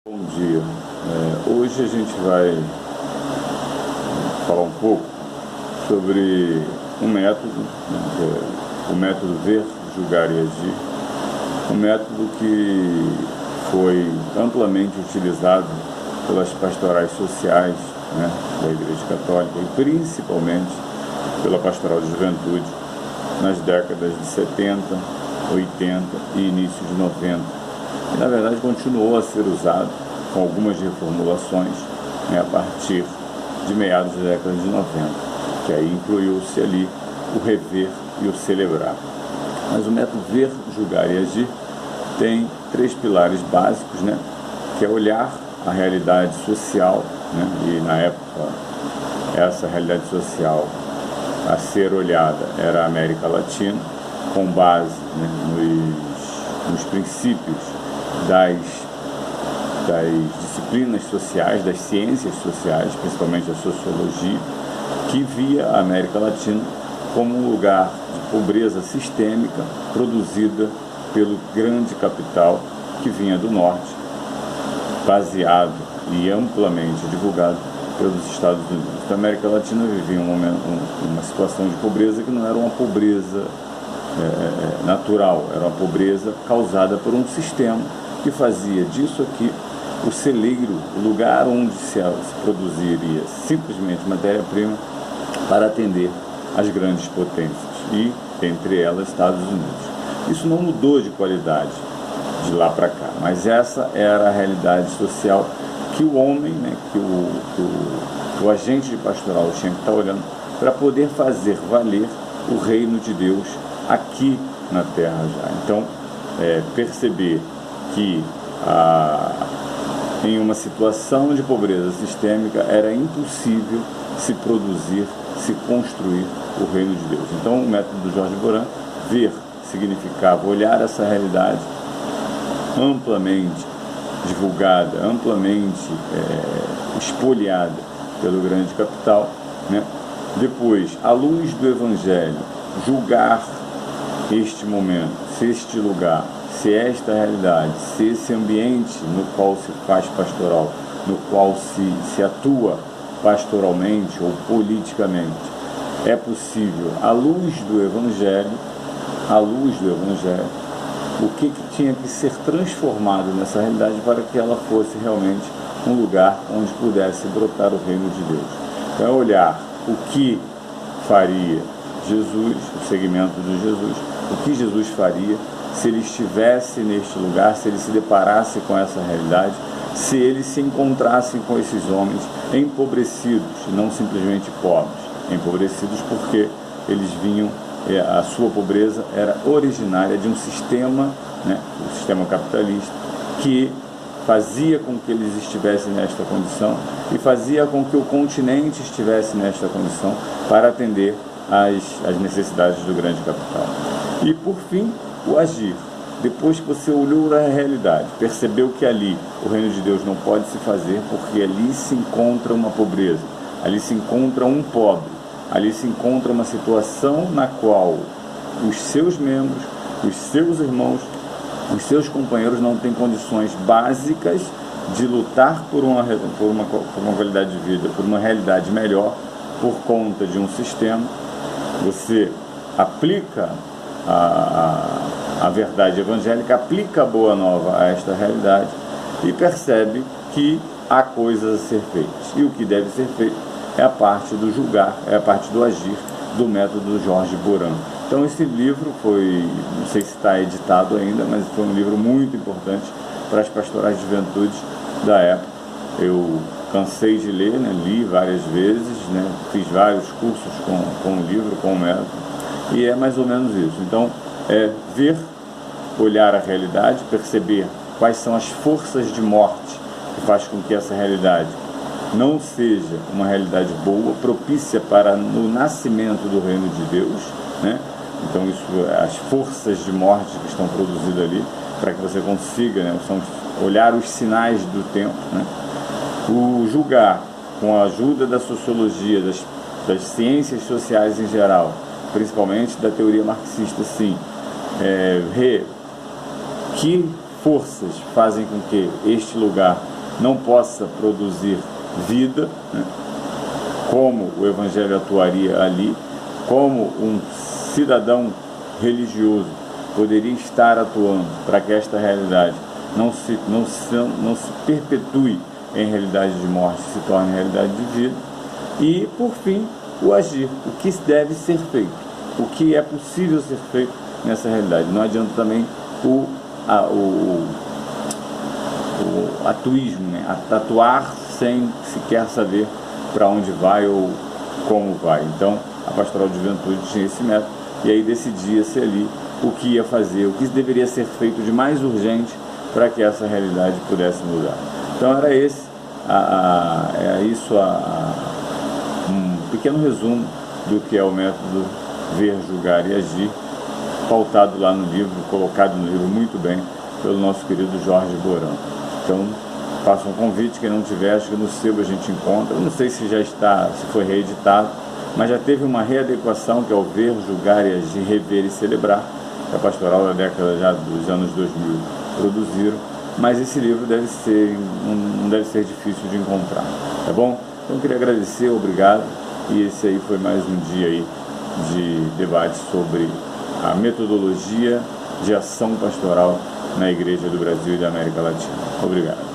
Bom dia. Hoje a gente vai falar um pouco sobre um método, o método Ver, Julgar e Agir, um método que foi amplamente utilizado pelas pastorais sociais, da Igreja Católica e principalmente pela Pastoral de Juventude nas décadas de 70, 80 e início de 90. E, na verdade, continuou a ser usado com algumas reformulações a partir de meados da década de 90, que aí incluiu-se ali o rever e o celebrar. Mas o método Ver, Julgar e Agir tem três pilares básicos, que é olhar a realidade social, e na época essa realidade social a ser olhada era a América Latina, com base nos princípios das disciplinas sociais, das ciências sociais, principalmente a sociologia, que via a América Latina como um lugar de pobreza sistêmica produzida pelo grande capital que vinha do norte, baseado e amplamente divulgado pelos Estados Unidos. Então, a América Latina vivia uma situação de pobreza que não era uma pobreza natural, era uma pobreza causada por um sistema que fazia disso aqui o celeiro, o lugar onde se produziria simplesmente matéria-prima para atender as grandes potências e, entre elas, Estados Unidos. Isso não mudou de qualidade de lá para cá, mas essa era a realidade social que o homem, que o agente de pastoral tinha que estar olhando para poder fazer valer o reino de Deus aqui na Terra já. Então, perceber que em uma situação de pobreza sistêmica era impossível se produzir, se construir o reino de Deus. Então, o método do Jorge Boran, ver, significava olhar essa realidade amplamente divulgada, amplamente espoliada pelo grande capital, Depois, à luz do Evangelho, julgar este momento, se este lugar, se esta realidade, se esse ambiente no qual se faz pastoral, no qual se atua pastoralmente ou politicamente, é possível, à luz do Evangelho, o que tinha que ser transformado nessa realidade para que ela fosse realmente um lugar onde pudesse brotar o reino de Deus. Então, é olhar o que faria Jesus, o segmento de Jesus, o que Jesus faria se ele estivesse neste lugar, se ele se deparasse com essa realidade, se ele se encontrasse com esses homens empobrecidos, não simplesmente pobres, empobrecidos porque eles vinham, a sua pobreza era originária de um sistema, o sistema capitalista, que fazia com que eles estivessem nesta condição e fazia com que o continente estivesse nesta condição para atender às necessidades do grande capital. E, por fim, o agir. Depois que você olhou a realidade, percebeu que ali o reino de Deus não pode se fazer porque ali se encontra uma pobreza, ali se encontra um pobre, ali se encontra uma situação na qual os seus membros, os seus irmãos, os seus companheiros não têm condições básicas de lutar por uma qualidade de vida, por uma realidade melhor, por conta de um sistema. Você aplica a verdade evangélica, aplica a boa nova a esta realidade e percebe que há coisas a ser feitas. E o que deve ser feito é a parte do julgar, é a parte do agir do método do Jorge Boran. Então, esse livro foi, não sei se está editado ainda, mas foi um livro muito importante para as pastorais de juventude da época. Eu cansei de ler, li várias vezes, fiz vários cursos com o livro, com o método, e é mais ou menos isso. Então, ver, olhar a realidade, perceber quais são as forças de morte que faz com que essa realidade não seja uma realidade boa, propícia para o nascimento do reino de Deus, Então, as forças de morte que estão produzidas ali, para que você consiga olhar os sinais do tempo, O julgar, com a ajuda da sociologia, das ciências sociais em geral, principalmente da teoria marxista, sim, que forças fazem com que este lugar não possa produzir vida, né, como o Evangelho atuaria ali, como um cidadão religioso poderia estar atuando para que esta realidade não se perpetue em realidade de morte, se torne realidade de vida. E, por fim, o agir, o que deve ser feito, o que é possível ser feito nessa realidade. Não adianta também o atuísmo, né? Atuar sem sequer saber para onde vai ou como vai. Então, a Pastoral de Juventude tinha esse método, e aí decidia-se ali o que ia fazer, o que deveria ser feito de mais urgente para que essa realidade pudesse mudar. Então, era esse, um pequeno resumo do que é o método Ver, Julgar e Agir, pautado lá no livro, colocado no livro muito bem pelo nosso querido Jorge Borão. Então, faço um convite, quem não tiver, acho que no sebo a gente encontra, eu não sei se já está, se foi reeditado, mas já teve uma readequação, que é o Ver, Julgar e Agir, Rever e Celebrar, que a Pastoral da década já dos anos 2000 produziram, mas esse livro não deve ser difícil de encontrar, tá bom? Então eu queria agradecer, obrigado, e esse aí foi mais um dia aí de debate sobre a metodologia de ação pastoral na Igreja do Brasil e da América Latina. Obrigado.